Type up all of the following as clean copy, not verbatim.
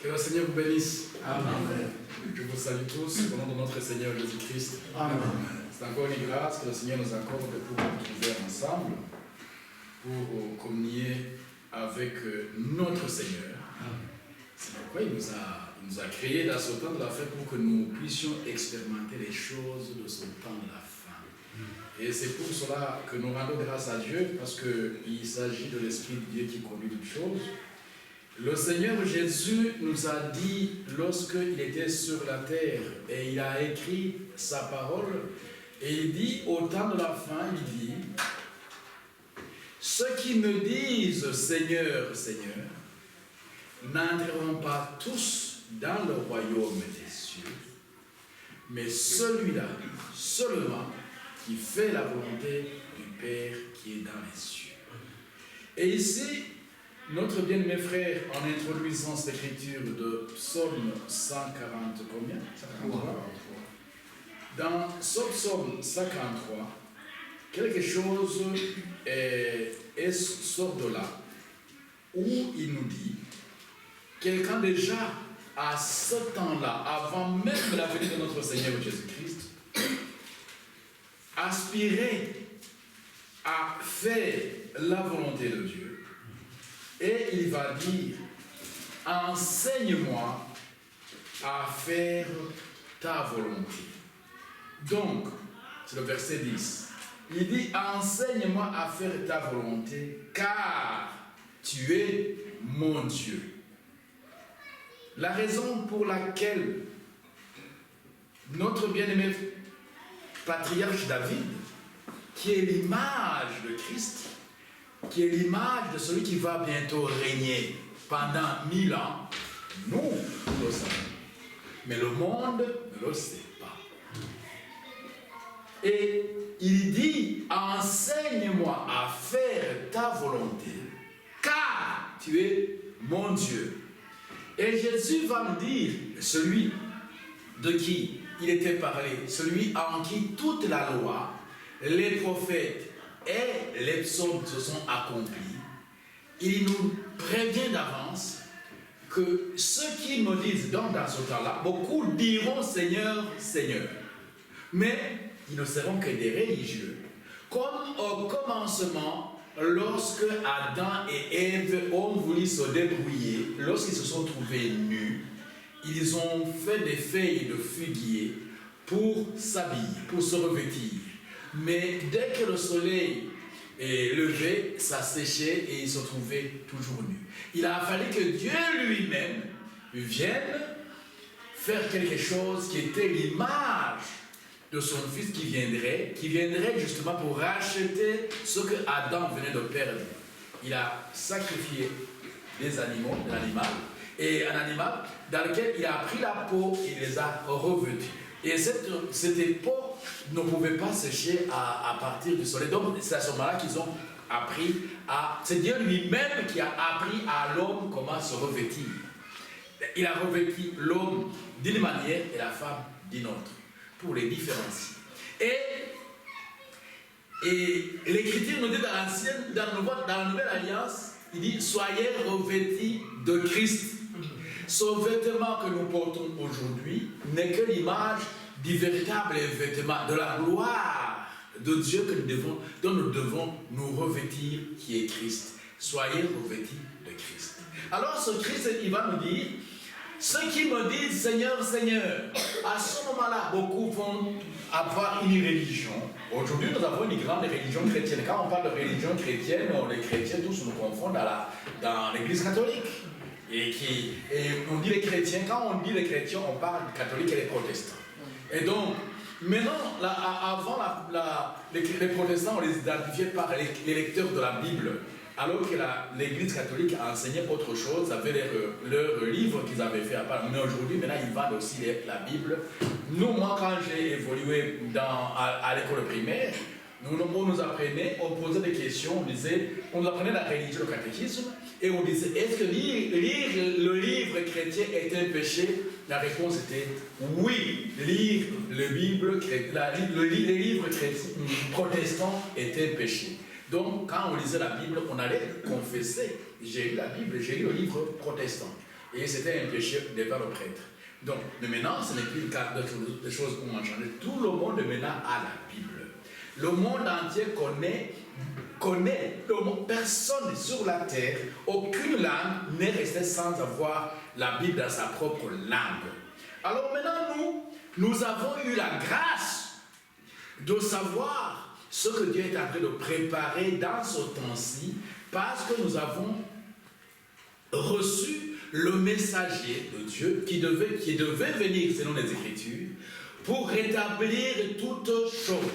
Que le Seigneur vous bénisse. Amen. Je vous salue tous au nom de notre Seigneur Jésus-Christ. Amen. C'est encore une grâce que le Seigneur nous accorde de pouvoir nous trouver ensemble pour communier avec notre Seigneur. C'est pourquoi il nous a créés dans ce temps de la fin pour que nous puissions expérimenter les choses de ce temps de la fin. Et c'est pour cela que nous rendons grâce à Dieu, parce qu'il s'agit de l'Esprit de Dieu qui conduit toutes choses. Le Seigneur Jésus nous a dit, lorsqu'il était sur la terre, et il a écrit sa parole, et il dit, au temps de la fin, il dit, ceux qui me disent Seigneur, Seigneur, n'entreront pas tous dans le royaume des cieux, mais celui-là seulement qui fait la volonté du Père qui est dans les cieux. Et ici, notre bien-aimé frère, en introduisant cette écriture de Psaume 140, combien 143. Dans ce Psaume 143, quelque chose sort de là, où il nous dit, quelqu'un déjà à ce temps-là, avant même la venue de notre Seigneur Jésus-Christ, aspirait à faire la volonté de Dieu. Et il va dire, enseigne-moi à faire ta volonté. Donc, c'est le verset 10. Il dit, enseigne-moi à faire ta volonté, car tu es mon Dieu. La raison pour laquelle notre bien-aimé patriarche David, qui est l'image de Christ, qui est l'image de celui qui va bientôt régner pendant 1000 ans, nous le savons. Mais le monde ne le sait pas. Et il dit, enseigne-moi à faire ta volonté, car tu es mon Dieu. Et Jésus va nous dire, celui de qui il était parlé, celui en qui toute la loi, les prophètes et les psaumes se sont accomplis, il nous prévient d'avance que ceux qui me disent dans ce temps-là, beaucoup diront Seigneur, Seigneur, mais ils ne seront que des religieux. Comme au commencement, lorsque Adam et Ève ont voulu se débrouiller, lorsqu'ils se sont trouvés nus, ils ont fait des feuilles de figuier pour s'habiller, pour se revêtir. Mais dès que le soleil est levé, ça séchait et ils se trouvaient toujours nus. Il a fallu que Dieu lui-même vienne faire quelque chose qui était l'image de son fils qui viendrait justement pour racheter ce que Adam venait de perdre. Il a sacrifié des animaux, un animal dans lequel il a pris la peau et les a revêtus. Et cette peau ne pouvait pas sécher à partir du soleil. Donc c'est à ce moment-là qu'ils ont appris c'est Dieu lui-même qui a appris à l'homme comment se revêtir. Il a revêtu l'homme d'une manière et la femme d'une autre, pour les différencier. Et l'Écriture nous dit dans la Nouvelle Alliance, il dit, soyez revêtis de Christ. Ce vêtement que nous portons aujourd'hui n'est que l'image du véritable vêtement, de la gloire de Dieu dont nous devons nous revêtir, qui est Christ. Soyez revêtis de Christ. Alors ce Christ, il va nous dire, ceux qui me disent Seigneur, Seigneur, à ce moment-là, beaucoup vont avoir une religion. Aujourd'hui, nous avons une grande religion chrétienne. Quand on parle de religion chrétienne, les chrétiens tous nous confondent dans l'église catholique. Et on dit les chrétiens, quand on dit les chrétiens, on parle des catholiques et les protestants. Et donc, maintenant, avant les protestants, on les identifiait par les lecteurs de la Bible. Alors que l'église catholique a enseigné autre chose, ça avait leur livre qu'ils avaient fait à part. Mais aujourd'hui, maintenant, ils vendent aussi la Bible. Moi, quand j'ai évolué à l'école primaire, on nous apprenait, on posait des questions, on nous apprenait la religion, le catéchisme, et on disait, est-ce que lire le livre chrétien est un péché? La réponse était oui, lire les livres protestants est un péché. Donc, quand on lisait la Bible, on allait confesser. J'ai lu la Bible, j'ai lu le livre protestant. Et c'était un péché devant le prêtre. Donc, maintenant, ce n'est plus le cas de choses qui ont changé. Tout le monde maintenant a la Bible. Le monde entier connaît le monde. Personne sur la terre, aucune langue n'est restée sans avoir la Bible dans sa propre langue. Alors maintenant, nous avons eu la grâce de savoir ce que Dieu est en train de préparer dans ce temps-ci, parce que nous avons reçu le messager de Dieu qui devait venir selon les Écritures pour rétablir toutes choses,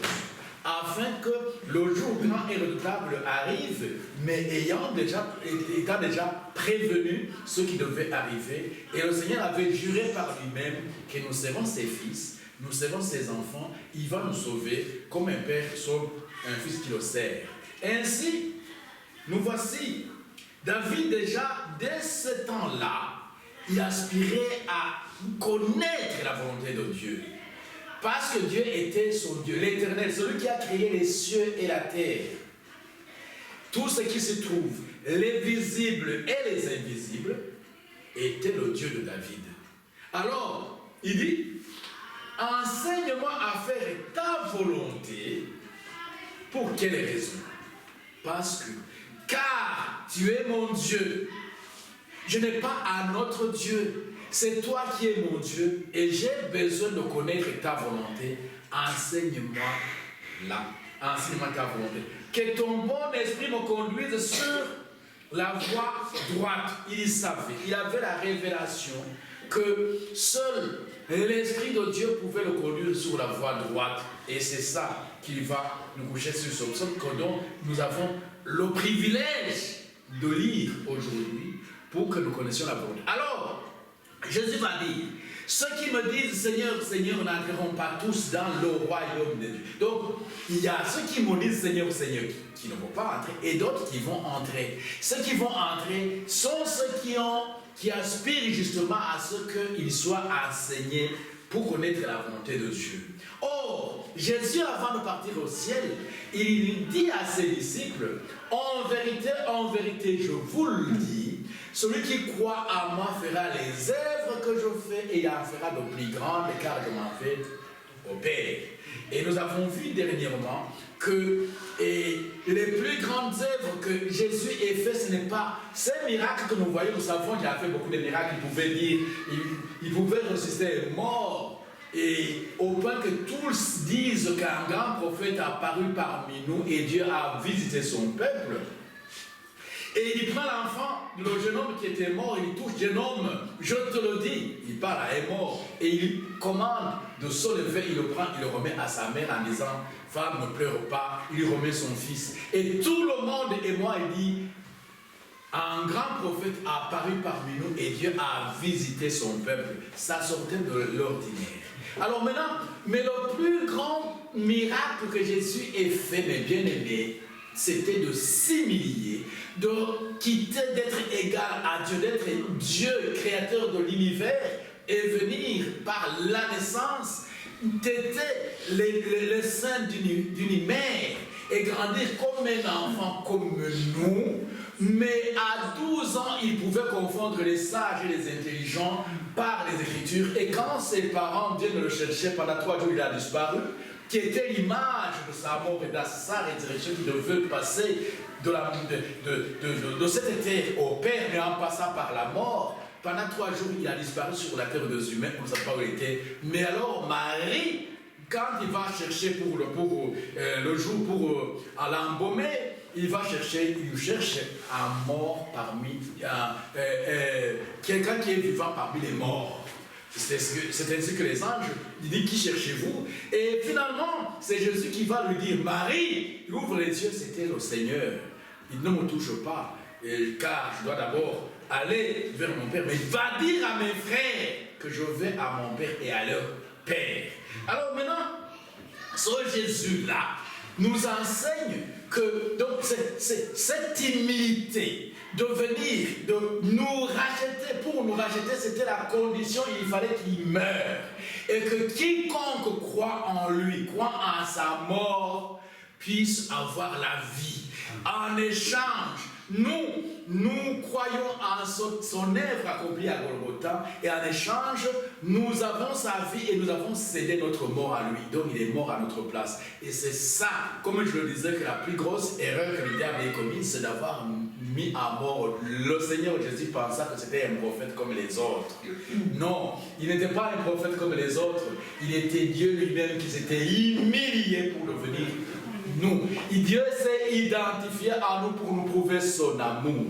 afin que le jour grand et redoutable arrive, mais étant déjà prévenu ce qui devait arriver. Et le Seigneur avait juré par lui-même que nous serons ses fils, nous serons ses enfants, il va nous sauver comme un père sauve un fils qui le sert. Ainsi, nous voici, David déjà, dès ce temps-là, il aspirait à connaître la volonté de Dieu. Parce que Dieu était son Dieu, l'Éternel, celui qui a créé les cieux et la terre. Tout ce qui se trouve, les visibles et les invisibles, était le Dieu de David. Alors, il dit, enseigne-moi à faire ta volonté. Pour quelle raison? Parce que, car tu es mon Dieu, je n'ai pas un autre Dieu. C'est toi qui es mon Dieu et j'ai besoin de connaître ta volonté. Enseigne-moi ta volonté. Que ton bon esprit me conduise sur la voie droite. Il savait, il avait la révélation que seul l'Esprit de Dieu pouvait le conduire sur la voie droite. Et c'est ça qu'il va nous coucher sur ce psaume que dont nous avons le privilège de lire aujourd'hui pour que nous connaissions la volonté. Alors, Jésus va dire, ceux qui me disent Seigneur, Seigneur n'entreront pas tous dans le royaume de Dieu. Donc, il y a ceux qui me disent Seigneur, Seigneur qui ne vont pas entrer et d'autres qui vont entrer. Ceux qui vont entrer sont ceux qui aspirent justement à ce qu'ils soient enseignés pour connaître la volonté de Dieu. Or, Jésus, avant de partir au ciel, il dit à ses disciples, en vérité, je vous le dis, celui qui croit à moi fera les œuvres que je fais et il en fera de plus grandes car je m'en fais au Père. Et nous avons vu dernièrement que les plus grandes œuvres que Jésus ait fait, ce n'est pas ces miracles que nous voyons. Nous savons qu'il a fait beaucoup de miracles. Il pouvait ressusciter les morts. Et au point que tous disent qu'un grand prophète a apparu parmi nous et Dieu a visité son peuple. Et il prend l'enfant, le jeune homme qui était mort, il touche, jeune homme, je te le dis, il parle à un mort, et il commande de se lever, il le prend, il le remet à sa mère en disant, femme ne pleure pas, il lui remet son fils. Et tout le monde et moi, il dit, un grand prophète a apparu parmi nous et Dieu a visité son peuple. Ça sortait de l'ordinaire. Alors maintenant, mais le plus grand miracle que Jésus ait fait, mes bien-aimés, c'était de s'humilier, de quitter d'être égal à Dieu, d'être Dieu, créateur de l'univers, et venir par la naissance, têter le sein d'une mère et grandir comme un enfant comme nous. Mais à 12 ans, il pouvait confondre les sages et les intelligents par les Écritures. Et quand ses parents viennent le chercher pendant 3 jours, il a disparu, qui était l'image de sa mort et de sa résurrection qui devait passer de cette terre au Père, mais en passant par la mort. Pendant 3 jours, il a disparu sur la terre des humains, on ne sait pas où il était. Mais alors, Marie, quand il va chercher pour le jour pour l'embaumer, il cherche un mort parmi, quelqu'un qui est vivant parmi les morts. C'est ainsi que les anges, il dit, qui cherchez-vous? Et finalement, c'est Jésus qui va lui dire, Marie, il ouvre les yeux, c'était le Seigneur. Il ne me touche pas, car je dois d'abord aller vers mon Père. Mais il va dire à mes frères que je vais à mon Père et à leur Père. Alors maintenant, ce Jésus-là nous enseigne que donc cette humilité de venir, de nous racheter, pour nous racheter, c'était la condition, il fallait qu'il meure. Et que quiconque croit en lui, croit en sa mort, puisse avoir la vie. En échange Nous croyons en son œuvre accomplie à Golgotha et en échange, nous avons sa vie et nous avons cédé notre mort à lui. Donc il est mort à notre place. Et c'est ça, comme je le disais, que la plus grosse erreur que le diable ait commise, c'est d'avoir mis à mort. Le Seigneur Jésus pensa que c'était un prophète comme les autres. Non, il n'était pas un prophète comme les autres. Il était Dieu lui-même qui s'était humilié pour devenir nous. Et Dieu s'est identifié à nous pour nous prouver son amour.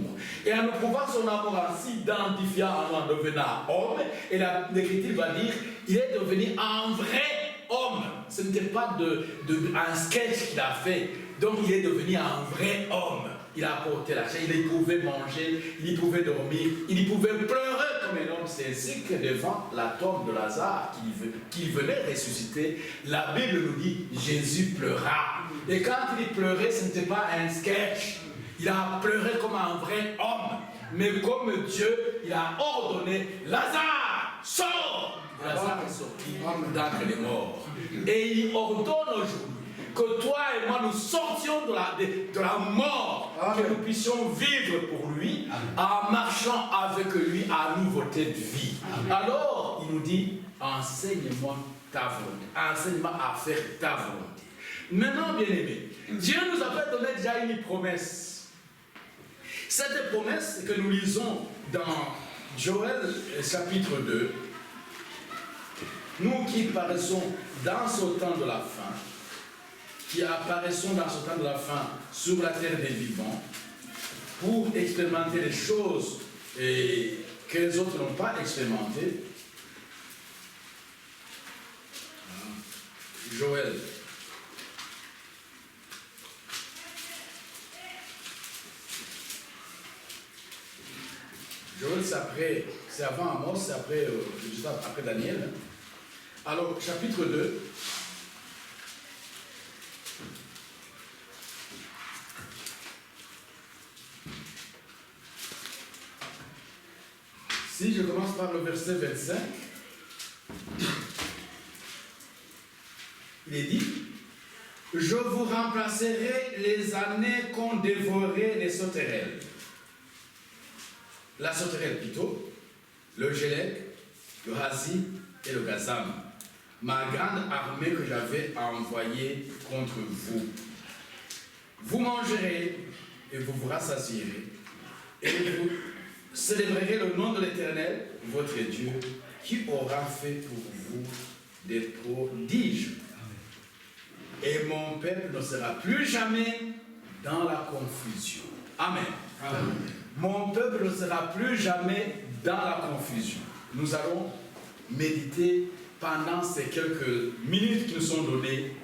Et en nous prouvant son amour, en s'identifiant à nous, en devenant homme, et l'Écriture va dire, il est devenu un vrai homme. Ce n'était pas un sketch qu'il a fait. Donc il est devenu un vrai homme. Il a apporté la chair, il pouvait manger, il pouvait dormir, il pouvait pleurer comme un homme. C'est ainsi que devant la tombe de Lazare qu'il venait ressusciter, la Bible nous dit Jésus pleura. Et quand il pleurait, ce n'était pas un sketch. Il a pleuré comme un vrai homme. Mais comme Dieu, il a ordonné Lazare, sors. Lazare est sorti d'entre les morts. Et il ordonne aujourd'hui que toi et moi nous sortions de la mort, que nous puissions vivre pour lui, en marchant avec lui à nouveauté de vie. Alors, il nous dit, enseigne-moi ta volonté, enseigne-moi à faire ta volonté. Maintenant, bien aimé, Dieu nous avait donné déjà une promesse. Cette promesse que nous lisons dans Joël chapitre 2, nous qui paraissons dans ce temps de la fin, qui apparaissons dans ce temps de la fin sur la terre des vivants pour expérimenter les choses que les autres n'ont pas expérimentées. Joël. Joël, c'est avant Amos, c'est juste après Daniel. Alors, chapitre 2. Si je commence par le verset 25, il est dit, « Je vous remplacerai les années qu'ont dévoré les sauterelles. » La sauterelle plutôt, le gélec, le hasi et le gazam, ma grande armée que j'avais envoyée contre vous. Vous mangerez et vous vous rassasierez, et vous célébrerez le nom de l'Éternel, votre Dieu, qui aura fait pour vous des prodiges. Et mon peuple ne sera plus jamais dans la confusion. Amen. Amen. Mon peuple ne sera plus jamais dans la confusion. Nous allons méditer pendant ces quelques minutes qui nous sont données.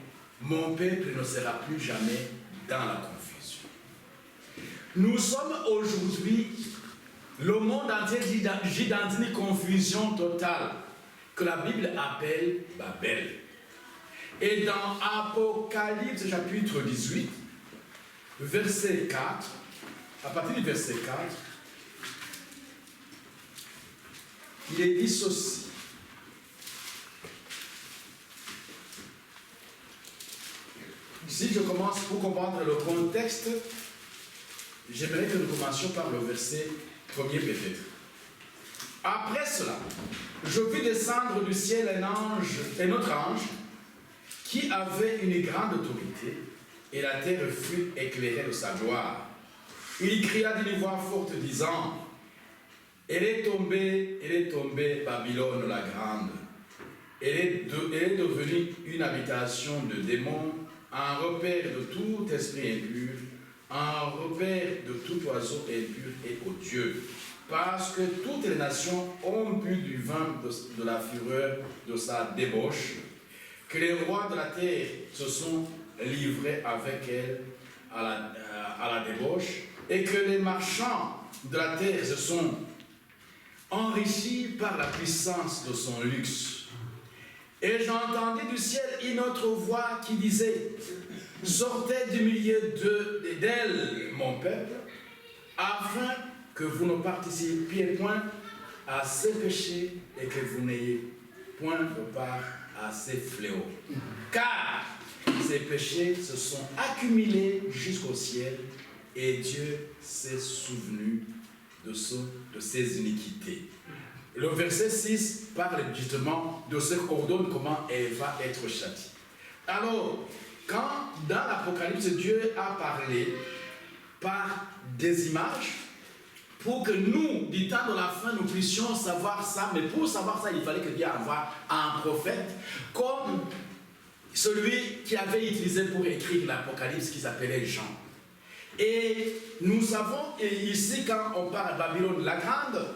Mon peuple ne sera plus jamais dans la confusion. Nous sommes aujourd'hui, le monde entier gît dans une confusion totale que la Bible appelle Babel. Et dans Apocalypse chapitre 18, verset 4, à partir du verset 4, il est dit ceci. Si je commence pour comprendre le contexte, j'aimerais que nous commencions par le verset premier peut-être. Après cela, je vis descendre du ciel un autre ange, qui avait une grande autorité, et la terre fut éclairée de sa gloire. Il cria d'une voix forte, disant, elle est tombée, Babylone la grande. Elle est devenue une habitation de démons, un repère de tout esprit impur, un repère de tout oiseau impur et odieux. Parce que toutes les nations ont bu du vin de la fureur de sa débauche, que les rois de la terre se sont livrés avec elle à la débauche, et que les marchands de la terre se sont enrichis par la puissance de son luxe. Et j'entendis du ciel une autre voix qui disait, « Sortez du milieu d'elle, mon peuple, afin que vous ne participiez point à ces péchés et que vous n'ayez point de part à ces fléaux. Car ces péchés se sont accumulés jusqu'au ciel et Dieu s'est souvenu de ses iniquités. Le verset 6 parle justement de ce qu'ordonne comment elle va être châtiée. Alors, quand dans l'Apocalypse, Dieu a parlé par des images, pour que nous, du temps de la fin, nous puissions savoir ça, mais pour savoir ça, il fallait que Dieu envoie un prophète, comme celui qui avait utilisé pour écrire l'Apocalypse, qui s'appelait Jean. Et nous savons, et ici, quand on parle de Babylone la Grande,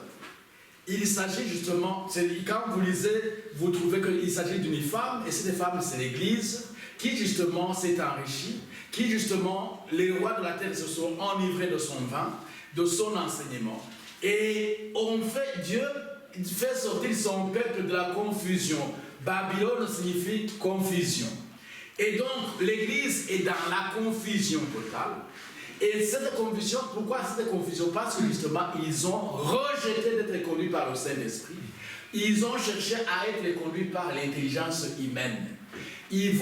il s'agit justement, quand vous lisez, vous trouvez qu'il s'agit d'une femme, et cette femme, c'est l'Église, qui justement s'est enrichie, qui justement, les rois de la terre se sont enivrés de son vin, de son enseignement. Et Dieu fait sortir son peuple de la confusion. Babylone signifie confusion. Et donc, l'Église est dans la confusion totale. Et cette confusion, pourquoi cette confusion? Parce que justement, ils ont rejeté d'être conduits par le Saint-Esprit. Ils ont cherché à être conduits par l'intelligence humaine. Ils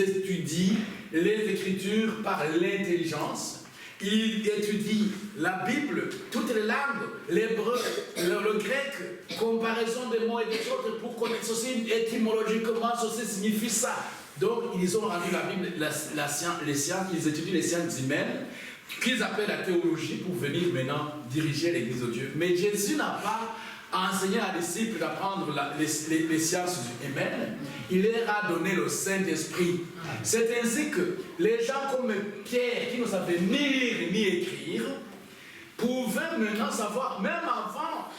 étudient les Écritures par l'intelligence. Ils étudient la Bible, toutes les langues, l'hébreu, le grec, comparaison des mots et des autres pour connaître ceci étymologiquement, ceci signifie ça. Donc, ils ont rendu la Bible, les sciences, ils étudient les sciences humaines, qu'ils appellent la théologie, pour venir maintenant diriger l'Église de Dieu. Mais Jésus n'a pas enseigné à disciples d'apprendre les sciences humaines. Il leur a donné le Saint-Esprit. C'est ainsi que les gens comme Pierre, qui ne savaient ni lire ni écrire, pouvaient maintenant savoir, même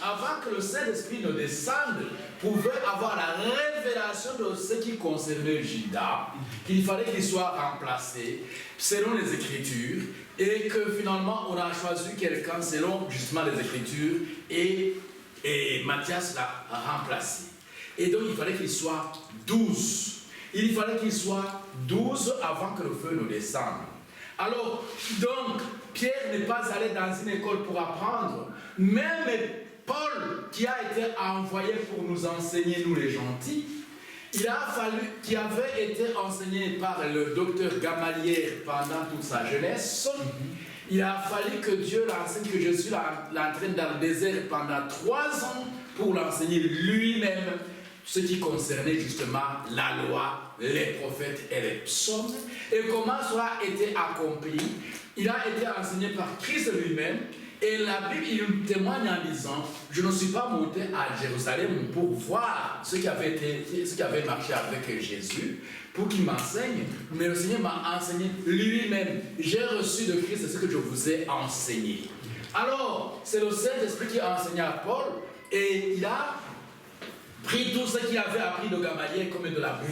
avant que le Saint-Esprit ne descende, pouvaient avoir la révélation de ce qui concernait Judas, qu'il fallait qu'il soit remplacé selon les Écritures, et que finalement on a choisi quelqu'un selon justement les Écritures, et Matthias l'a remplacé. Et donc il fallait qu'il soit 12. Il fallait qu'il soit 12 avant que le feu ne descende. Alors, donc, Pierre n'est pas allé dans une école pour apprendre. Même Paul, qui a été envoyé pour nous enseigner, nous les gentils, qui avait été enseigné par le docteur Gamaliel pendant toute sa jeunesse, il a fallu que Dieu l'enseigne, que Jésus l'entraîne dans le désert pendant 3 ans pour l'enseigner lui-même, ce qui concernait justement la loi, les prophètes et les psaumes, et comment cela a été accompli. Il a été enseigné par Christ lui-même, et la Bible il témoigne en disant: je ne suis pas monté à Jérusalem pour voir ce qui avait marché avec Jésus, pour qu'il m'enseigne, mais le Seigneur m'a enseigné lui-même. J'ai reçu de Christ ce que je vous ai enseigné. Alors, c'est le Saint-Esprit qui a enseigné à Paul, et il a pris tout ce qu'il avait appris de Gamaliel comme de la boue,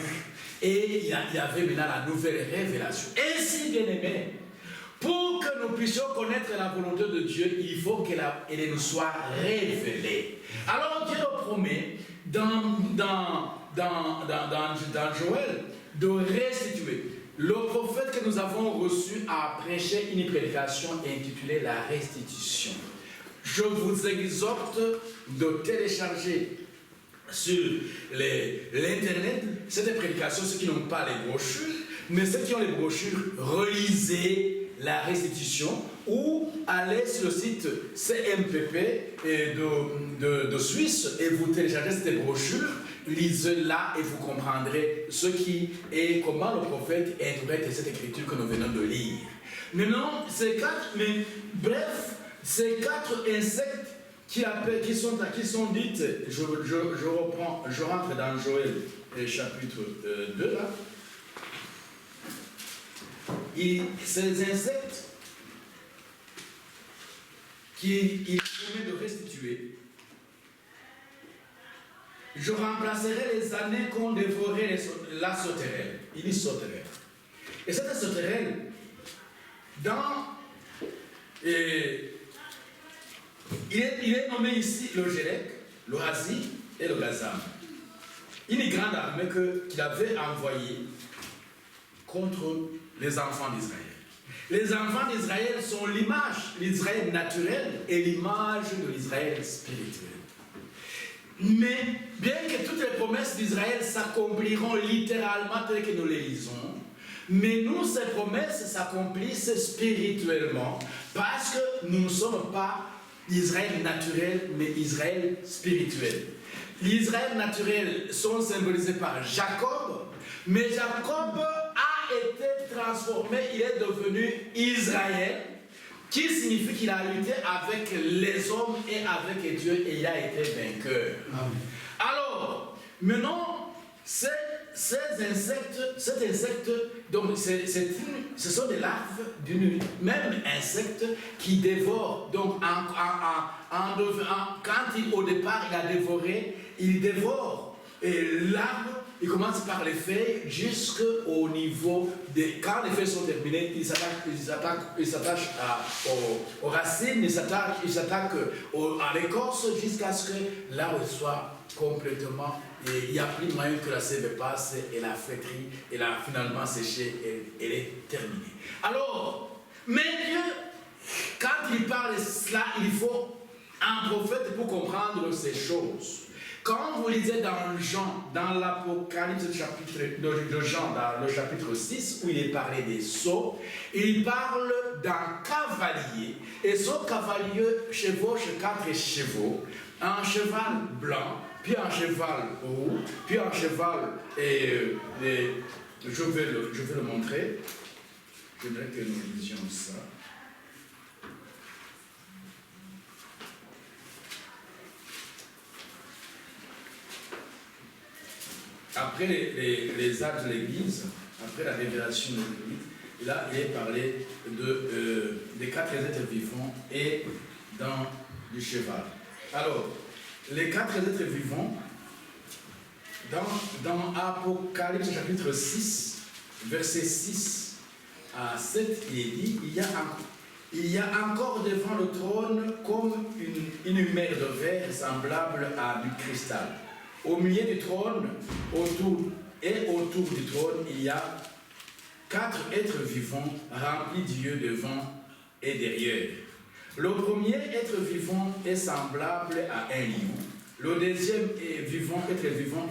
et il y avait maintenant la nouvelle révélation. Ainsi, bien aimé, pour que nous puissions connaître la volonté de Dieu, il faut qu'elle nous soit révélée. Alors Dieu nous promet dans Joël de restituer. Le prophète que nous avons reçu a prêché une prédication intitulée La restitution. Je vous exhorte de télécharger sur l'internet cette prédication, ceux qui n'ont pas les brochures, mais ceux qui ont les brochures, relisez La restitution, ou allez sur le site CMPP de Suisse et vous téléchargez cette brochure, lisez-la et vous comprendrez ce qui est, comment le prophète interprète cette écriture que nous venons de lire. Maintenant, ces 4 insectes qui sont dites, je rentre dans Joël chapitre 2 là. Ces insectes qu'il promet de restituer, je remplacerai les années qu'ont dévoré la sauterelle. Il dit sauterelle. Et cette sauterelle, il est nommé ici le Gélec, le Razi et le Gazam. Une grande armée qu'il avait envoyée contre les enfants d'Israël. Les enfants d'Israël sont l'image de l'Israël naturel et l'image de l'Israël spirituel. Mais bien que toutes les promesses d'Israël s'accompliront littéralement telles que nous les lisons, Mais nous, ces promesses s'accomplissent spirituellement parce que nous ne sommes pas Israël naturel, mais Israël spirituel. L'Israël naturel sont symbolisés par Jacob, mais Jacob a été transformé, il est devenu Israël, qui signifie qu'il a lutté avec les hommes et avec Dieu et il a été vainqueur. Amen. Alors, maintenant, cet insecte, donc ce sont des larves d'une même insecte qui dévore. Donc, quand au départ il a dévoré, il dévore l'arbre. Il commence par les feuilles jusqu'au niveau des... Quand les feuilles sont terminées, il s'attache aux racines, il s'attaque à l'écorce jusqu'à ce que l'arbre soit complètement... Et il n'y a plus moyen que la sève passe et la flétrie, et là finalement séchée, et elle est terminée. Alors, mais Dieu, quand il parle de cela, il faut un prophète pour comprendre ces choses. Quand vous lisez dans Jean, dans l'Apocalypse de Jean, dans le chapitre 6, où il est parlé des sceaux, il parle d'un cavalier. Et ce cavalier chevauche 4 chevaux, un cheval blanc, puis un cheval roux, puis un cheval, je vais le montrer. Je voudrais que nous lisions ça. Après les actes de l'Église, après la révélation de l'Église, là il est parlé des 4 êtres vivants et du cheval. Alors, les 4 êtres vivants, dans Apocalypse chapitre 6, verset 6 à 7, il est dit, il y a encore devant le trône comme une mer de verre semblable à du cristal. Au milieu du trône, autour du trône, il y a 4 êtres vivants remplis d'yeux devant et derrière. Le premier être vivant est semblable à un lion. Le deuxième être vivant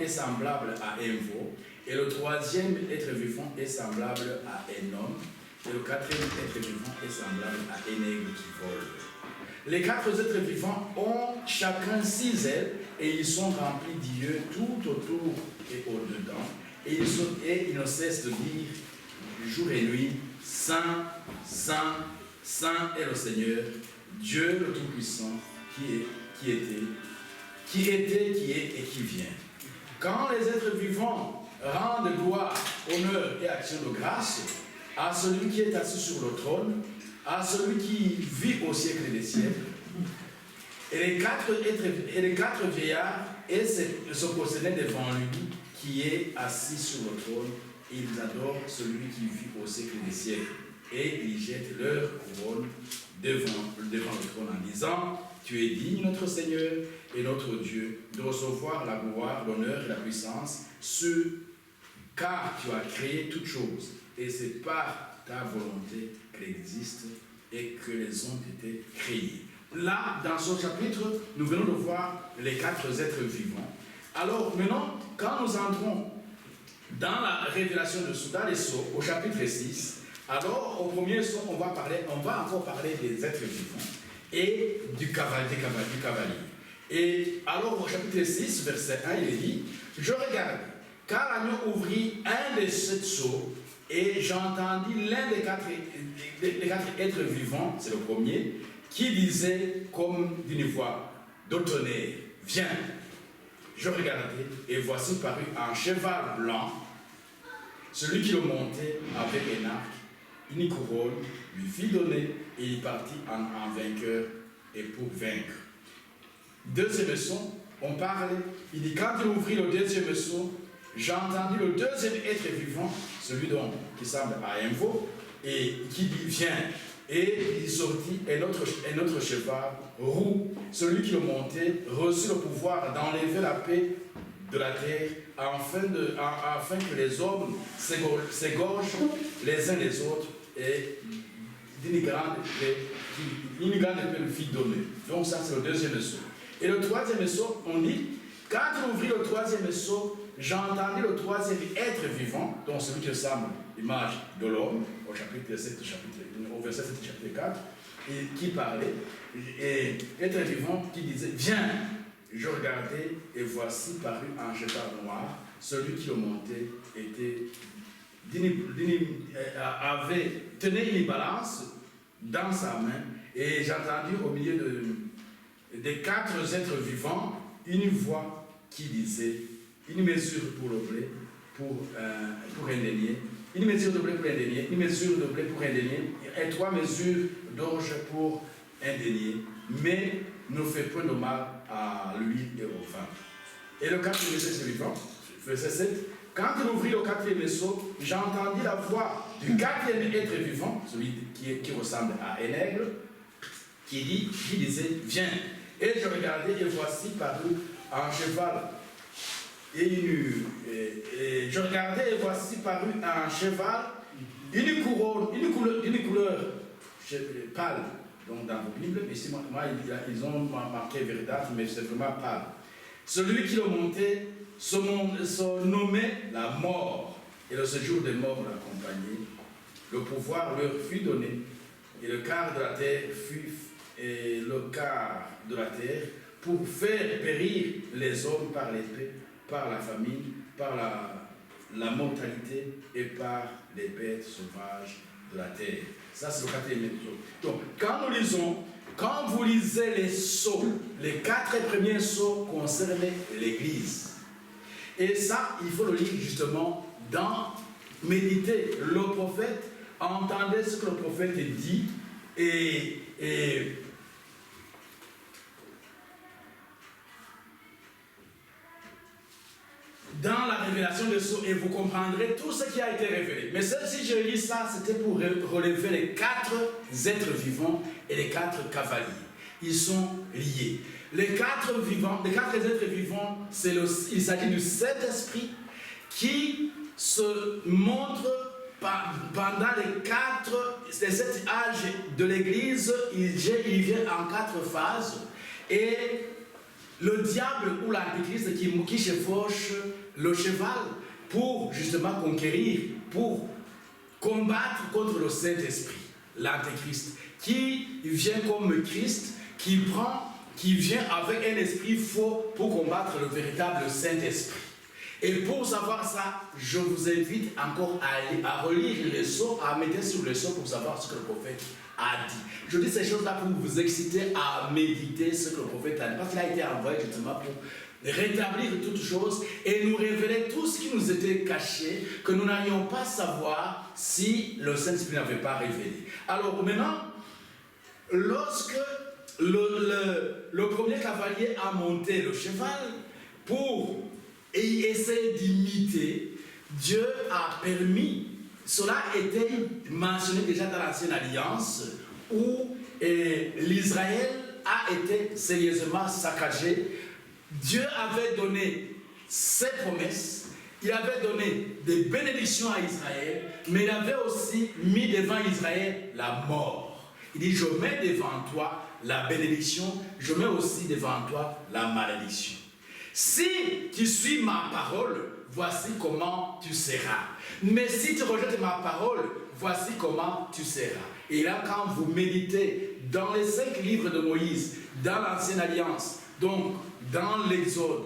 est semblable à un veau. Et le troisième être vivant est semblable à un homme. Et le quatrième être vivant est semblable à un aigle qui vole. Les 4 êtres vivants ont chacun 6 ailes et ils sont remplis d'yeux tout autour et au-dedans. Et ils ne cessent de dire jour et nuit, Saint, Saint, Saint est le Seigneur, Dieu le Tout-Puissant, qui était, qui est et qui vient. Quand les êtres vivants rendent gloire, honneur et action de grâce à celui qui est assis sur le trône, à celui qui vit au siècle des siècles, et les 4 vieillards se possédaient devant lui qui est assis sur le trône, et ils adorent celui qui vit au siècle des siècles, et ils jettent leur couronne devant le trône en disant, tu es digne, notre Seigneur et notre Dieu, de recevoir la gloire, l'honneur et la puissance, car tu as créé toutes choses, et c'est par ta volonté qu'elles existent et que les ont été créées. Là, dans ce chapitre, nous venons de voir les 4 êtres vivants. Alors maintenant, quand nous entrons dans la révélation de Souda, les sceaux, au chapitre 6, alors au premier sceau, on va encore parler des êtres vivants et du cavalier. Et alors au chapitre 6, verset 1, il est dit, je regarde, car l'agneau ouvrit un des 7 sceaux, et j'entendis l'un des 4 êtres vivants, c'est le premier, qui disait comme d'une voix de tonnerre, viens. Je regardai, et voici parut un cheval blanc. Celui qui le montait avec un arc, une couronne, lui fit donner, et il partit en vainqueur et pour vaincre. Deuxième son, on parle, il dit, quand il ouvrit le deuxième sceau, j'ai entendu le deuxième être vivant, celui qui semble à un veau, et qui dit, viens. Et il sortit un autre cheval roux, celui qui le montait, reçut le pouvoir d'enlever la paix de la terre, afin que les hommes s'égorgent les uns les autres, et une grande paix lui fit donner. Donc ça c'est le deuxième sceau. Et le troisième sceau, on dit, quand il ouvrit le troisième sceau, j'ai entendu le troisième être vivant, donc celui qui ressemble à l'image de l'homme, au verset 7, chapitre 4, et qui parlait, et être vivant qui disait, viens, je regardais, et voici parut un cheval noir, celui qui le montait tenait une balance dans sa main, et j'ai entendu au milieu des quatre êtres vivants une voix qui disait, une mesure pour le blé, pour un denier, une mesure de blé pour un denier, une mesure de blé pour un denier, et 3 mesures d'orge pour un denier, mais ne fais point de mal à l'huile et au vin. Et le quatrième verset suivant, verset 7, quand il ouvrit le quatrième vaisseau, j'ai entendu la voix du quatrième être vivant, celui qui ressemble à un aigle, qui disait, viens. Et je regardais, et voici parut un cheval. Et je regardais, et voici parut un cheval, une couleur pâle, donc dans vos Bibles, mais ici, moi, ils ont marqué verdâtre, mais c'est vraiment pâle. Celui qui le montait se nommait la mort, et le séjour des morts l'accompagnait. Le pouvoir leur fut donné, et le quart de la terre pour faire périr les hommes par l'épée, par la famine, par la mortalité et par les bêtes sauvages de la terre. Ça, c'est le quatrième épisode. Donc, quand vous lisez les sceaux, les 4 premiers sceaux concernaient l'Église. Et ça, il faut le lire justement dans méditer. Le prophète, entendez ce que le prophète dit et dans la révélation de sceaux, et vous comprendrez tout ce qui a été révélé. Mais si je lis ça, c'était pour relever les 4 êtres vivants et les 4 cavaliers. Ils sont liés. Les 4 êtres vivants, il s'agit du Saint-Esprit qui se montre pendant les 7 âges de l'Église. Il vient en 4 phases. Et le diable ou l'antéchrist qui chevauche le cheval pour justement conquérir, pour combattre contre le Saint-Esprit, l'antéchrist, qui vient comme Christ, qui vient avec un esprit faux pour combattre le véritable Saint-Esprit. Et pour savoir ça, je vous invite encore à relire les sceaux, à méditer sur les sceaux pour savoir ce que le prophète a dit. Je dis ces choses-là pour vous exciter à méditer ce que le prophète a dit, parce qu'il a été envoyé justement pour rétablir toutes choses et nous révéler tout ce qui nous était caché, que nous n'allions pas savoir si le Saint-Esprit n'avait pas révélé. Alors maintenant, lorsque le premier cavalier a monté le cheval pour essayer d'imiter, Dieu a permis. Cela était mentionné déjà dans l'Ancienne Alliance où l'Israël a été sérieusement saccagé. Dieu avait donné ses promesses, il avait donné des bénédictions à Israël, mais il avait aussi mis devant Israël la mort. Il dit, je mets devant toi la bénédiction, je mets aussi devant toi la malédiction. Si tu suis ma parole, voici comment tu seras. Mais si tu rejettes ma parole, voici comment tu seras. Et là, quand vous méditez dans les 5 livres de Moïse, dans l'Ancienne Alliance, donc dans l'Exode,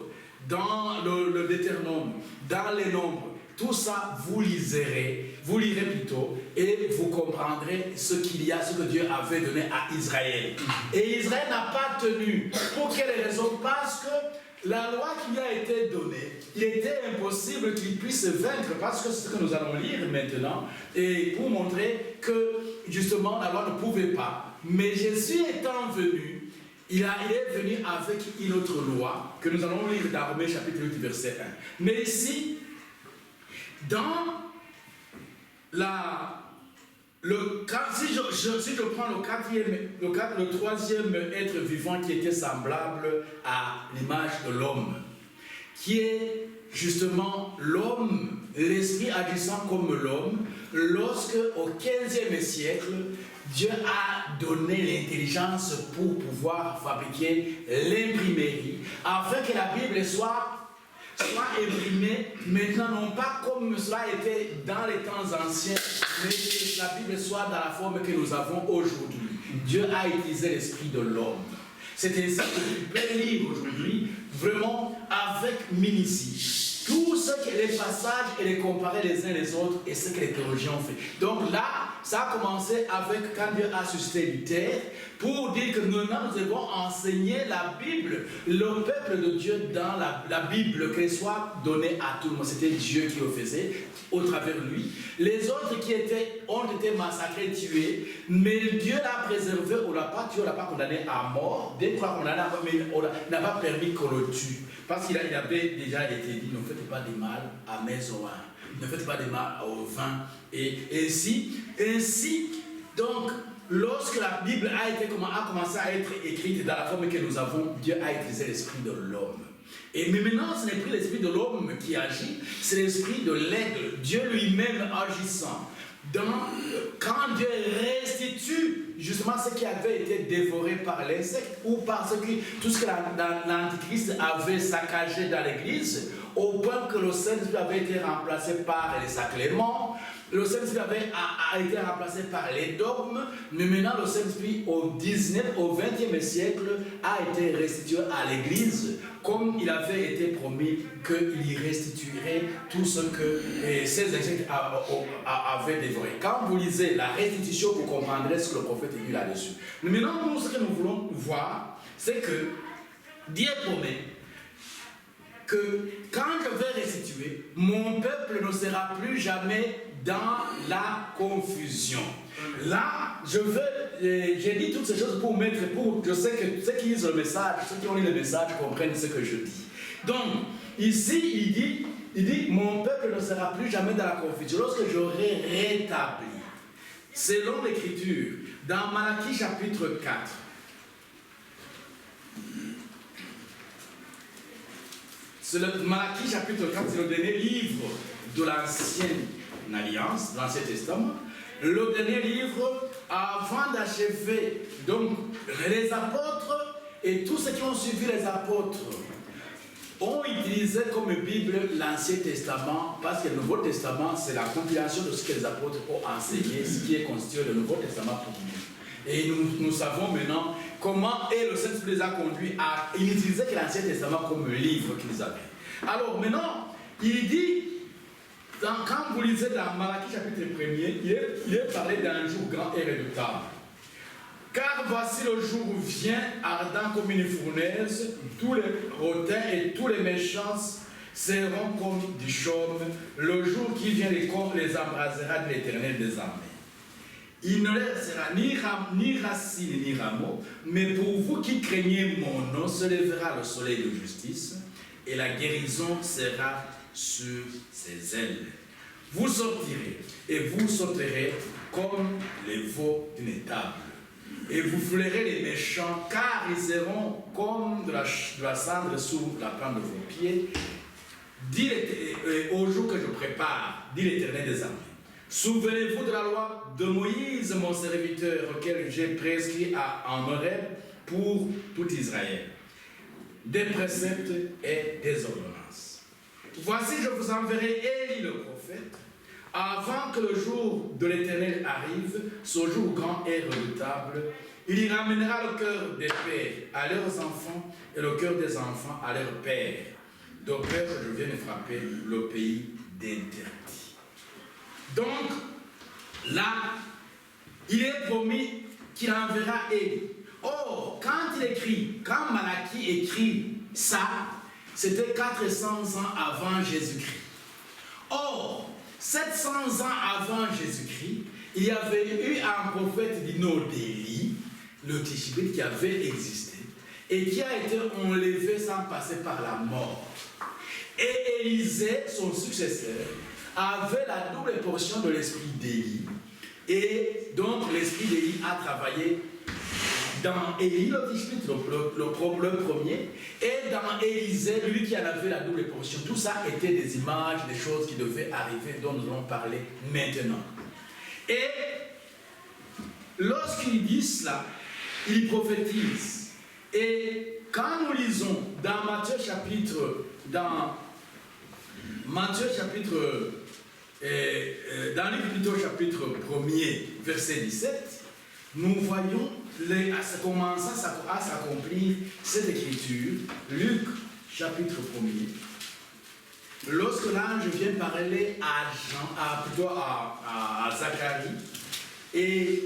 dans le Deutéronome, dans les Nombres, tout ça, vous lirez plutôt, et vous comprendrez ce que Dieu avait donné à Israël. Et Israël n'a pas tenu. Pour quelle raison? Parce que la loi qui lui a été donnée, il était impossible qu'il puisse vaincre, parce que c'est ce que nous allons lire maintenant, et pour montrer que justement la loi ne pouvait pas. Mais Jésus étant venu, il est venu avec une autre loi que nous allons lire dans Romains chapitre 8 verset 1. Mais ici, dans si je prends le troisième être vivant qui était semblable à l'image de l'homme, qui est justement l'homme, l'esprit agissant comme l'homme, lorsque au 15e siècle, Dieu a donné l'intelligence pour pouvoir fabriquer l'imprimerie, afin que la Bible soit soit imprimé maintenant, non pas comme cela était dans les temps anciens, mais que la Bible soit dans la forme que nous avons aujourd'hui. Dieu a utilisé l'esprit de l'homme. C'est ainsi que tu peux lire aujourd'hui vraiment avec minutie tout ce que les passages et les comparer les uns les autres et ce que les théologiens ont fait. Donc là, ça a commencé avec quand Dieu a suscité Luther pour dire que nous devons enseigner la Bible, le peuple de Dieu dans la Bible, qu'elle soit donnée à tout le monde. C'était Dieu qui le faisait au travers de lui. Les autres ont été massacrés, tués, mais Dieu l'a préservé, on ne l'a pas tué, on ne l'a pas condamné à mort. Dès qu'on l'a condamné à mort, mais on n'a pas permis qu'on le tue. Parce qu'il avait déjà été dit, ne faites pas de mal à mes oreilles, ne faites pas de mal au vin. Et ainsi, donc, lorsque la Bible a commencé à être écrite dans la forme que nous avons, Dieu a utilisé l'esprit de l'homme. Mais maintenant, ce n'est plus l'esprit de l'homme qui agit, c'est l'esprit de l'aigle, Dieu lui-même agissant. Quand Dieu restitue justement ce qui avait été dévoré par l'insecte ou par tout ce que l'Antichrist avait saccagé dans l'église, au point que le Saint-Esprit avait été remplacé par les sacrements, le Saint-Esprit a été remplacé par les dogmes, mais maintenant le Saint-Esprit au 20e siècle a été restitué à l'église, comme il avait été promis qu'il y restituerait tout ce que ces insectes avaient dévoré. Quand vous lisez la restitution, vous comprendrez ce que le prophète dit là-dessus. Mais maintenant, nous, ce que nous voulons voir, c'est que Dieu promet que quand je vais restituer, mon peuple ne sera plus jamais dans la confusion. Là, j'ai dit toutes ces choses je sais que ceux qui lisent le message, ceux qui ont lu le message comprennent ce que je dis. Donc, ici, il dit, mon peuple ne sera plus jamais dans la confusion lorsque j'aurai rétabli. Selon l'Écriture, dans Malachie chapitre 4, Malachie chapitre 4, c'est le dernier livre de l'Ancienne Alliance, de l'Ancien Testament. Le dernier livre avant d'achever. Donc, les apôtres et tous ceux qui ont suivi les apôtres ont utilisé comme Bible l'Ancien Testament parce que le Nouveau Testament, c'est la compilation de ce que les apôtres ont enseigné, ce qui est constitué le Nouveau Testament pour nous. Et nous savons maintenant comment le Saint-Esprit les a conduits à utiliser l'Ancien Testament comme livre qu'ils avaient. Alors maintenant, il dit, quand vous lisez dans Malachie chapitre 1er, il est parlé d'un jour grand et redoutable. Car voici le jour où vient, ardent comme une fournaise, tous les hautains et tous les méchants seront comme du chaume. Le jour qui vient, les embrasera de l'Éternel des armées. Il ne laissera ni racine ni rameau, mais pour vous qui craignez mon nom, se lèvera le soleil de justice, et la guérison sera sur ses ailes. Vous sortirez, et vous sauterez comme les veaux d'une étable. Et vous foulerez les méchants, car ils seront comme de la cendre sous la plante de vos pieds. Dit au jour que je prépare, dit l'Éternel des armées. Souvenez-vous de la loi de Moïse, mon serviteur, auquel j'ai prescrit en Horeb pour tout Israël. Des préceptes et des ordonnances. Voici, je vous enverrai Élie le prophète, avant que le jour de l'Éternel arrive, ce jour grand et redoutable. Il y ramènera le cœur des pères à leurs enfants et le cœur des enfants à leurs pères. De peur que je vienne frapper le pays d'interdit. Donc, là, il est promis qu'il enverra Élie. Or, quand Malachie écrit ça, c'était 400 ans avant Jésus-Christ. Or, 700 ans avant Jésus-Christ, il y avait eu un prophète du nom d'Élie, le Tishbite, qui avait existé et qui a été enlevé sans passer par la mort. Et Élisée, son successeur, avait la double portion de l'esprit d'Élie. Et donc l'esprit d'Élie a travaillé dans Élie, le Tishbite, le premier, et dans Élisée, lui qui en avait la double portion. Tout ça était des images, des choses qui devaient arriver, dont nous allons parler maintenant. Et lorsqu'il dit cela, il prophétise. Et quand nous lisons dans Matthieu chapitre, dans Matthieu chapitre, dans le livre plutôt chapitre 1er, verset 17, nous voyons commençant à s'accomplir cette écriture, Luc chapitre 1er, lorsque l'ange vient parler à Jean, plutôt à Zacharie, et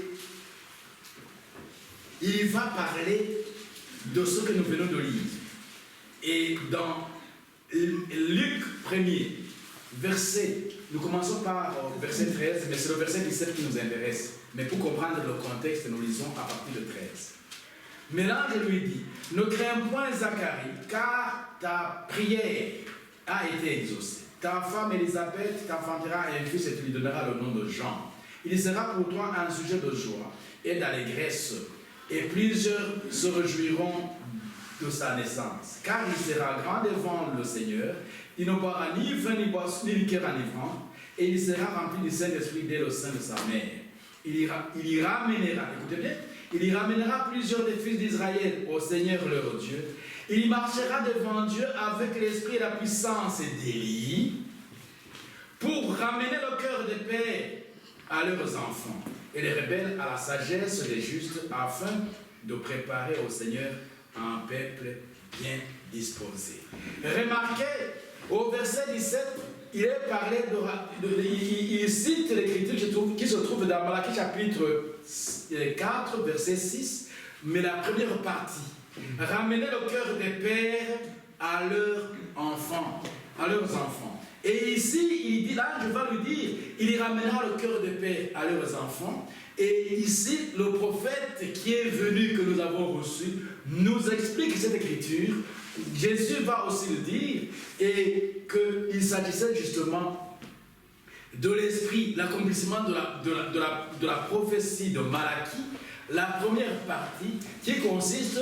il va parler de ce que nous venons de lire. Et dans Luc 1er, verset, nous commençons par verset 13, mais c'est le verset 17 qui nous intéresse. Mais pour comprendre le contexte, nous lisons à partir de 13. Mais l'ange lui dit, ne crains point Zacharie, car ta prière a été exaucée. Ta femme Élisabeth t'enfantera un fils et tu lui donneras le nom de Jean. Il sera pour toi un sujet de joie et d'allégresse, et plusieurs se réjouiront de sa naissance, car il sera grand devant le Seigneur. Il ne boira ni vin ni boisson, ni liqueur enivrant, et il sera rempli du Saint-Esprit dès le sein de sa mère. Il y ramènera, écoutez bien, il y ramènera plusieurs des fils d'Israël au Seigneur leur Dieu. Il marchera devant Dieu avec l'esprit et la puissance d'Élie, pour ramener le cœur des pères à leurs enfants, et les rebelles à la sagesse des justes, afin de préparer au Seigneur un peuple bien disposé. Remarquez, au verset 17, il est parlé il cite l'écriture qui se trouve dans Malachie chapitre 4, verset 6, mais la première partie. Ramener le cœur des pères à leurs enfants. Et ici, il dit, là, je vais lui dire, il ramènera le cœur des pères à leurs enfants. Et ici, le prophète qui est venu, que nous avons reçu, nous explique cette écriture. Jésus va aussi le dire, et qu'il s'agissait justement de l'esprit, l'accomplissement de la prophétie de Malachie, la première partie qui consiste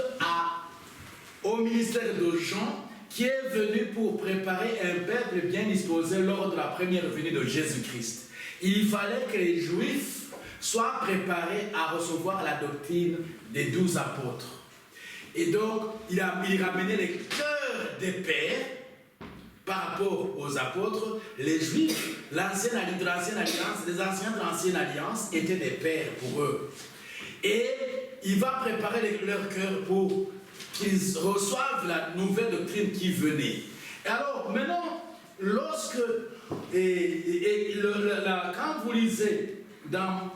au ministère de Jean, qui est venu pour préparer un peuple bien disposé lors de la première venue de Jésus-Christ. Il fallait que les Juifs soient préparés à recevoir la doctrine des 12 apôtres. Et donc, il ramenait les cœurs des pères par rapport aux apôtres. Les Juifs, les anciens de l'ancienne alliance étaient des pères pour eux. Et il va préparer leur cœur pour qu'ils reçoivent la nouvelle doctrine qui venait. Et alors, maintenant, lorsque, quand vous lisez dans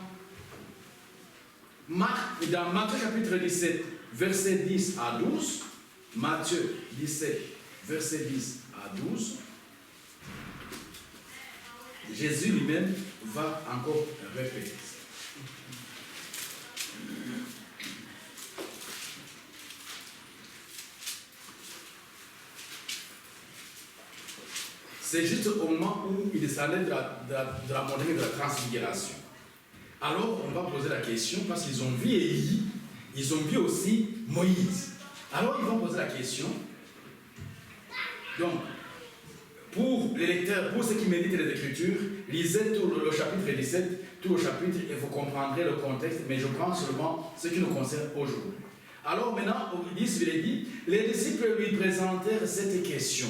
Matthieu chapitre 17, verset 10 à 12, Matthieu 17, verset 10 à 12, Jésus lui-même va encore répéter. C'est juste au moment où il descendait de la montagne de la transfiguration. Alors, on va poser la question, parce qu'ils ont vu Élie, ils ont vu aussi Moïse. Alors, ils vont poser la question. Donc, pour les lecteurs, pour ceux qui méditent les Écritures, lisez tout le chapitre 17, tout le chapitre, et vous comprendrez le contexte, mais je prends seulement ce qui nous concerne aujourd'hui. Alors, maintenant, il dit, les disciples lui présentèrent cette question.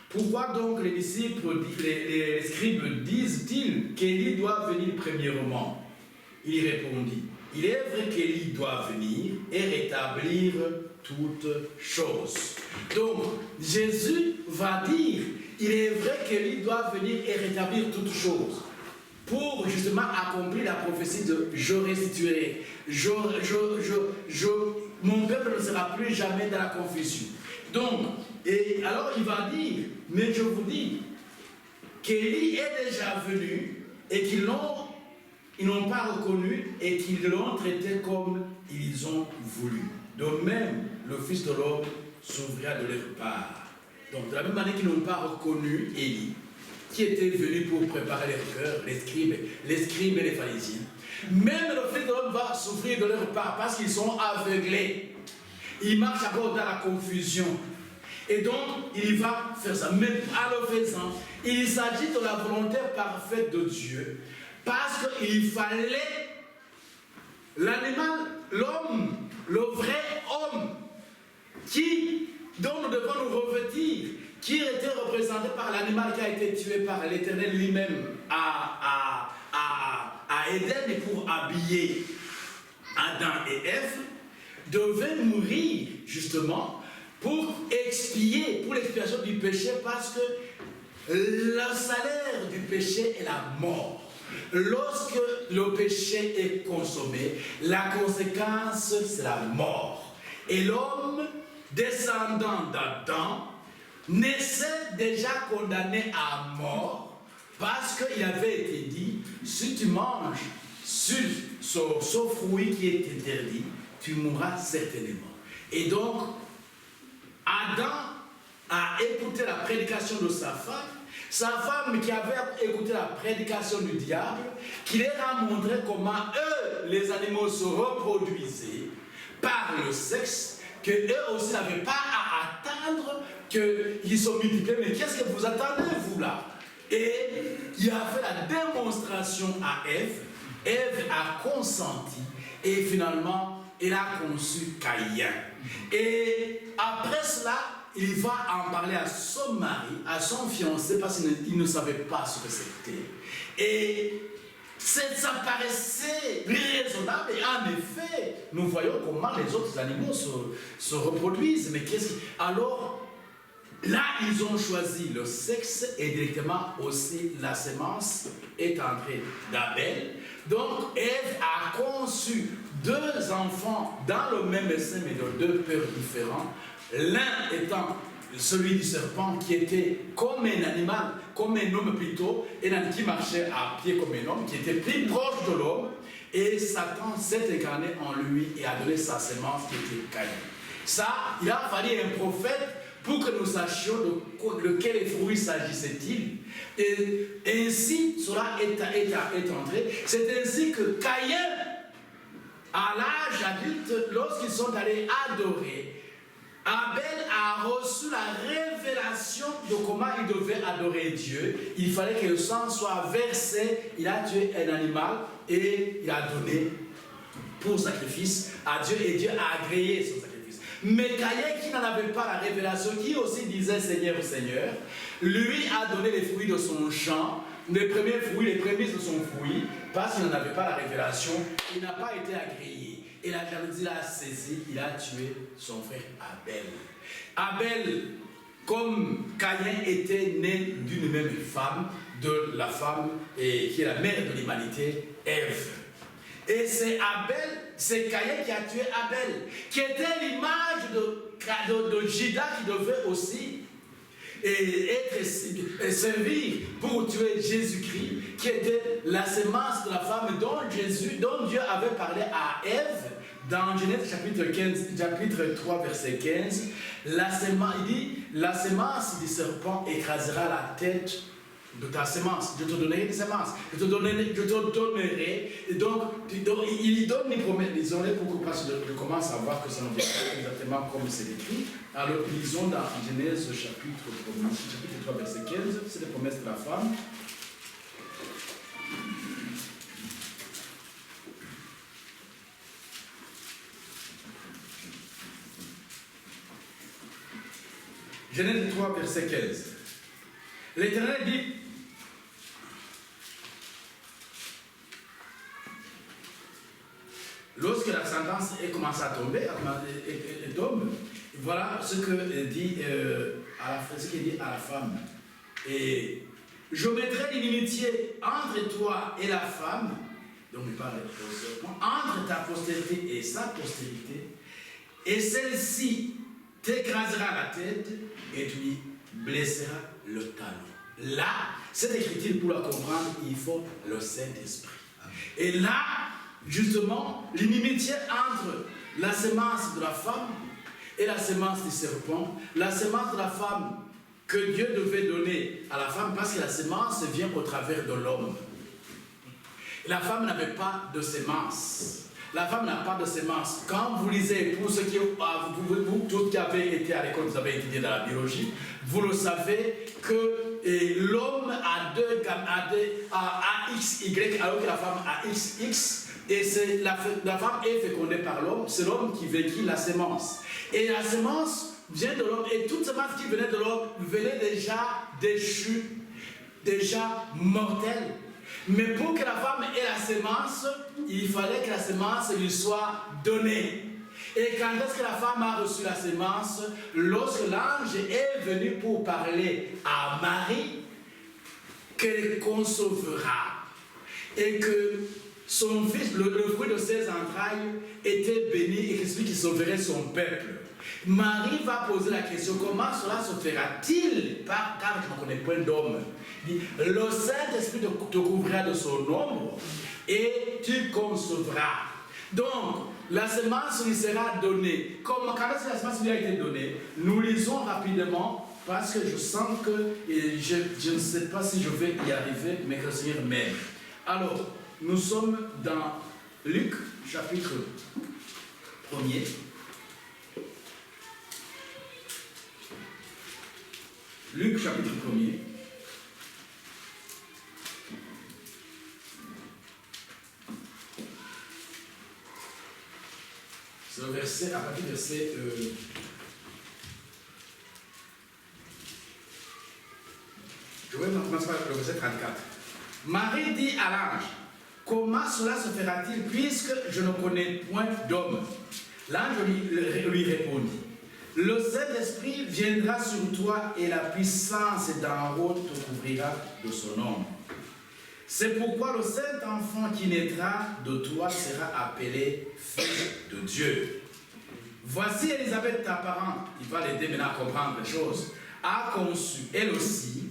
Pourquoi donc les disciples, les scribes disent-ils qu'Élie doit venir premièrement? Il répondit, il est vrai qu'Élie doit venir et rétablir toutes choses. Donc, Jésus va dire, il est vrai qu'Élie doit venir et rétablir toutes choses, pour justement accomplir la prophétie de je restituerai, mon peuple ne sera plus jamais dans la confusion. Donc, et alors il va dire, mais je vous dis qu'Élie est déjà venu et qu'ils n'ont pas reconnu et qu'ils l'ont traité comme ils ont voulu. De même, le Fils de l'homme s'ouvrira de leur part. Donc, de la même manière qu'ils n'ont pas reconnu Élie, qui était venu pour préparer leur cœur, les scribes et les pharisiens, même le Fils de l'homme va s'ouvrir de leur part parce qu'ils sont aveuglés. Ils marchent encore dans la confusion. Et donc, il va faire ça. Mais à le faisant, il s'agit de la volonté parfaite de Dieu. Parce qu'il fallait l'animal, l'homme, le vrai homme, qui dont nous devons nous revêtir, qui était représenté par l'animal qui a été tué par l'Éternel lui-même à Éden et pour habiller Adam et Ève, devait mourir justement pour expier, pour l'expiation du péché, parce que le salaire du péché est la mort. Lorsque le péché est consommé, la conséquence c'est la mort. Et l'homme, descendant d'Adam, naissait déjà condamné à mort, parce qu'il avait été dit, si tu manges sur ce fruit qui est interdit, tu mourras certainement. Et donc, Adam a écouté la prédication de sa femme qui avait écouté la prédication du diable, qui leur a montré comment eux, les animaux, se reproduisaient par le sexe, que eux aussi n'avaient pas à attendre qu'ils se multiplient. Mais qu'est-ce que vous attendez, vous là? Et il a fait la démonstration à Ève. Ève a consenti et finalement, elle a conçu Caïn. Et après cela, il va en parler à son mari, à son fiancé, parce qu'il ne savait pas ce que c'était. Et ça paraissait raisonnable. Et en effet, nous voyons comment les autres animaux se reproduisent. Mais alors, là, ils ont choisi le sexe et directement aussi la sémence est entrée d'Abel. Donc, Ève a conçu deux enfants dans le même sein, mais de deux pères différents. L'un étant celui du serpent qui était comme un animal, comme un homme plutôt, et qui marchait à pied comme un homme, qui était plus proche de l'homme. Et Satan s'est incarné en lui et a donné sa sémence qui était Caïn. Ça, il a fallu un prophète pour que nous sachions de quel fruit s'agissait-il. Et ainsi, cela est entré. C'est ainsi que Caïn, à l'âge adulte, lorsqu'ils sont allés adorer, Abel a reçu la révélation de comment il devait adorer Dieu. Il fallait que le sang soit versé. Il a tué un animal et il a donné pour sacrifice à Dieu. Et Dieu a agréé son sacrifice. Mais Caïn, qui n'en avait pas la révélation, qui aussi disait Seigneur, Seigneur, lui a donné les fruits de son champ, les premiers fruits, les prémices de son fruit, parce qu'il n'en avait pas la révélation. Il n'a pas été agréé. Et la jalousie l'a saisi, il a tué son frère Abel. Abel, comme Caïn était né d'une même femme, de la femme qui est la mère de l'humanité, Ève. Et c'est Abel, c'est Caïn qui a tué Abel, qui était l'image de Judas qui devait aussi servir pour tuer Jésus-Christ, qui était la sémence de la femme dont Dieu avait parlé à Ève dans Genèse chapitre 3 verset 15. Il dit, la sémence du serpent écrasera la tête de ta sémence. Je te donnerai des sémences. Je te donnerai. Et donc, il donne les promesses. Désolé parce que je commence à voir que ça ne vient pas exactement comme c'est écrit. Alors, lisons dans Genèse chapitre 3 verset 15. C'est les promesses de la femme. Genèse 3 verset 15. L'Éternel dit, lorsque la sentence est commencée à tomber, et tombe, voilà ce qu'il dit à la femme. Et je mettrai l'inimitié entre toi et la femme, donc il parle entre ta postérité et sa postérité, et celle-ci t'écrasera la tête et tu lui blesseras le talon. Là, cette écriture, pour la comprendre, il faut le Saint-Esprit. Et là, justement, l'inimitié entre la sémence de la femme et la sémence du serpent, la sémence de la femme que Dieu devait donner à la femme, parce que la sémence vient au travers de l'homme. La femme n'avait pas de sémence. La femme n'a pas de sémence. Quand vous lisez, pour ceux qui, vous tous qui avez été à l'école, vous avez étudié dans la biologie, vous le savez que l'homme a deux gammes, a XY, alors que la femme a XX. Et c'est la femme est fécondée par l'homme, c'est l'homme qui véhicule la sémence. Et la sémence vient de l'homme et toute semence qui venait de l'homme venait déjà déchue, déjà mortelle. Mais pour que la femme ait la semence, il fallait que la semence lui soit donnée. Et quand est-ce que la femme a reçu la semence? Lorsque l'ange est venu pour parler à Marie, qu'elle concevra et que son fils, le fruit de ses entrailles, était béni et que celui qui sauverait son peuple. Marie va poser la question, comment cela se fera-t-il? Car je ne connais point d'homme. Le Saint-Esprit te couvrira de son ombre et tu concevras. Donc, la semence lui sera donnée. Quand est-ce que la semence lui a été donnée? Nous lisons rapidement parce que je sens que je ne sais pas si je vais y arriver, mais que le Seigneur m'aide. Alors, nous sommes dans Luc, chapitre 1er. Luc, chapitre 1er. C'est le verset, à partir du verset... je vais commencer par le verset 34. Marie dit à l'ange, comment cela se fera-t-il puisque je ne connais point d'homme? L'ange lui répondit, le Saint-Esprit viendra sur toi et la puissance d'en haut te couvrira de son ombre. C'est pourquoi le Saint-Enfant qui naîtra de toi sera appelé Fils de Dieu. Voici Élisabeth, ta parente, il va l'aider maintenant à comprendre les choses, a conçu, elle aussi,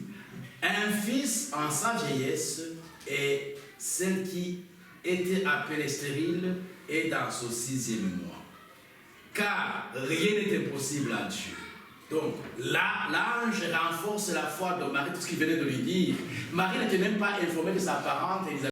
un fils en sa vieillesse, et celle qui était appelée stérile est dans son 6e mois. Car rien n'est impossible à Dieu. Donc là, l'ange renforce la foi de Marie, tout ce qu'il venait de lui dire. Marie n'était même pas informée de sa parente Élisabeth.